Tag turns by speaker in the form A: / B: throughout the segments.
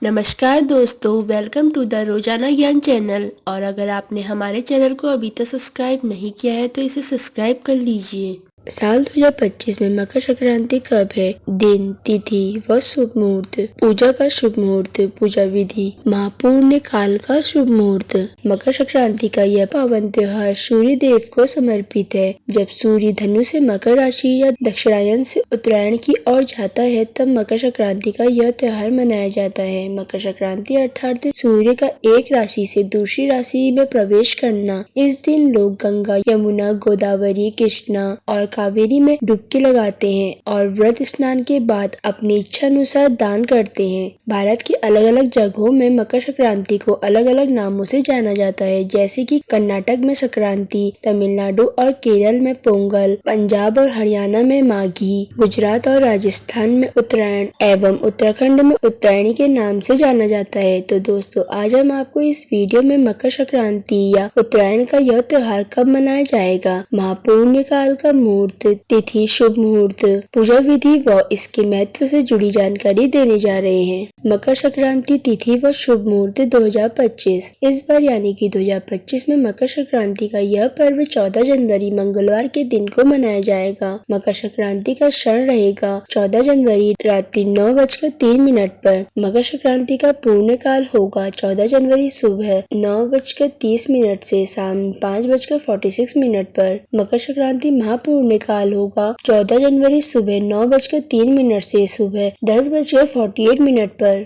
A: नमस्कार दोस्तों, welcome to the रोजाना ज्ञान चैनल। और अगर आपने हमारे चैनल को अभी तक सब्सक्राइब नहीं किया है तो इसे सब्सक्राइब कर लीजिए। साल 2025 में मकर संक्रांति कब है? दिन, तिथि व शुभ मुहूर्त। पूजा का शुभ मुहूर्त, पूजा विधि, महापूर्ण काल का शुभ मुहूर्त। मकर संक्रांति का यह पावन त्योहार सूर्य देव को समर्पित है। जब सूर्य धनु से मकर राशि या दक्षिणायन से उत्तरायण की ओर जाता है तब मकर संक्रांति का यह त्योहार मनाया जाता है। मकर संक्रांति अर्थात सूर्य का एक राशि से दूसरी राशि में प्रवेश करना। इस दिन लोग गंगा, यमुना, गोदावरी, कृष्णा और कावेरी में डुबकी लगाते हैं और व्रत स्नान के बाद अपनी इच्छा अनुसार दान करते हैं। भारत की अलग अलग जगहों में मकर संक्रांति को अलग अलग नामों से जाना जाता है, जैसे कि कर्नाटक में संक्रांति, तमिलनाडु और केरल में पोंगल, पंजाब और हरियाणा में माघी, गुजरात और राजस्थान में उत्तरायण एवं उत्तराखंड में उत्तरायणी के नाम से जाना जाता है। तो दोस्तों, आज हम आपको इस वीडियो में मकर संक्रांति या उत्तरायण का यह त्योहार कब मनाया जाएगा, महापूर्ण काल का मुहूर्त, तिथि, शुभ मुहूर्त, पूजा विधि व इसके महत्व से जुड़ी जानकारी देने जा रहे हैं। मकर संक्रांति तिथि व शुभ मुहूर्त 2025। इस बार यानी कि 2025 में मकर संक्रांति का यह पर्व 14 जनवरी मंगलवार के दिन को मनाया जाएगा। मकर संक्रांति का क्षण रहेगा 14 जनवरी रात्रि 9:03 पर। मकर संक्रांति का पूर्ण काल होगा 14 जनवरी सुबह 9:30 से शाम 5:46 पर। मकर संक्रांति महापूर्ण काल होगा 14 जनवरी सुबह 9:03 से सुबह 10:48 पर।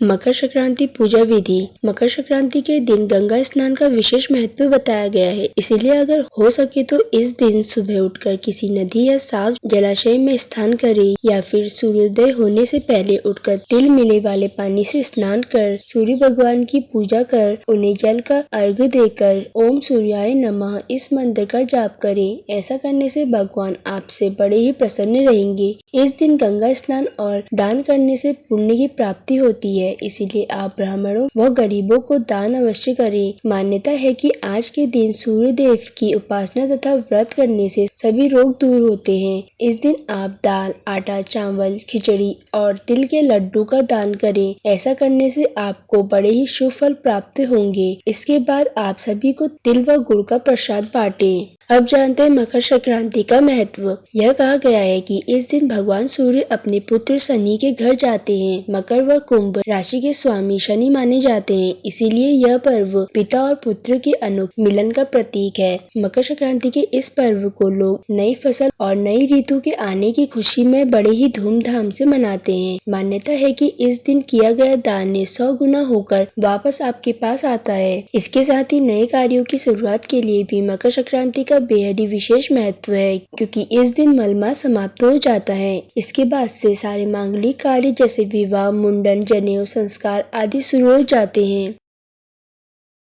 A: मकर संक्रांति पूजा विधि। मकर संक्रांति के दिन गंगा स्नान का विशेष महत्व बताया गया है, इसलिए अगर हो सके तो इस दिन सुबह उठकर किसी नदी या साफ जलाशय में स्नान करें या फिर सूर्योदय होने से पहले उठकर तिल मिले वाले पानी से स्नान कर सूर्य भगवान की पूजा कर उन्हें जल का अर्घ्य देकर ओम सूर्याय नमः इस मंत्र का जाप करें। ऐसा करने से भगवान आपसे बड़े ही प्रसन्न रहेंगे। इस दिन गंगा स्नान और दान करने से पुण्य की प्राप्ति होती है, इसीलिए आप ब्राह्मणों व गरीबों को दान अवश्य करें। मान्यता है कि आज के दिन सूर्य देव की उपासना तथा व्रत करने से सभी रोग दूर होते हैं। इस दिन आप दाल, आटा, चावल, खिचड़ी और तिल के लड्डू का दान करें। ऐसा करने से आपको बड़े ही शुभ फल प्राप्त होंगे। इसके बाद आप सभी को तिल व गुड़ का प्रसाद बांटें। अब जानते हैं मकर संक्रांति का महत्व। यह कहा गया है कि इस दिन भगवान सूर्य अपने पुत्र शनि के घर जाते हैं। मकर व कुंभ राशि के स्वामी शनि माने जाते हैं, इसीलिए यह पर्व पिता और पुत्र के अनोखे मिलन का प्रतीक है। मकर संक्रांति के इस पर्व को लोग नई फसल और नई ऋतु के आने की खुशी में बड़े ही धूमधाम से मनाते हैं। मान्यता है कि इस दिन किया गया दान 100 गुना होकर वापस आपके पास आता है। इसके साथ ही नए कार्यों की शुरुआत के लिए भी मकर संक्रांति का बेहद ही विशेष महत्व है, क्योंकि इस दिन मलमास समाप्त हो जाता है। इसके बाद से सारे मांगलिक कार्य जैसे विवाह, मुंडन, जनेऊ संस्कार आदि शुरू हो जाते हैं।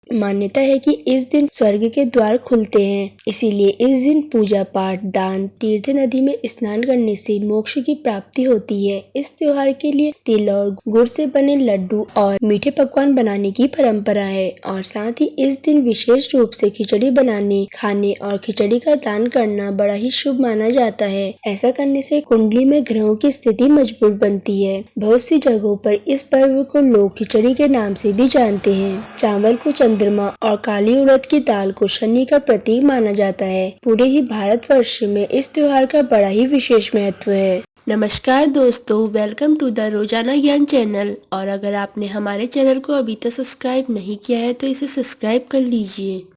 A: मान्यता है कि इस दिन स्वर्ग के द्वार खुलते हैं, इसीलिए इस दिन पूजा पाठ, दान, तीर्थ नदी में स्नान करने से मोक्ष की प्राप्ति होती है। इस त्योहार के लिए तिल और गुड़ से बने लड्डू और मीठे पकवान बनाने की परंपरा है और साथ ही इस दिन विशेष रूप से खिचड़ी बनाने, खाने और खिचड़ी का दान करना बड़ा ही शुभ माना जाता है। ऐसा करने से कुंडली में ग्रहों की स्थिति मजबूत बनती है। बहुत सी जगहों पर इस पर्व को लोग खिचड़ी के नाम से भी जानते हैं। चावल को चंद्रमा और काली उड़द की दाल को शनि का प्रतीक माना जाता है। पूरे ही भारतवर्ष में इस त्योहार का बड़ा ही विशेष महत्व है। नमस्कार दोस्तों, वेलकम टू द रोजाना ज्ञान चैनल। और अगर आपने हमारे चैनल को अभी तक सब्सक्राइब नहीं किया है तो इसे सब्सक्राइब कर लीजिए।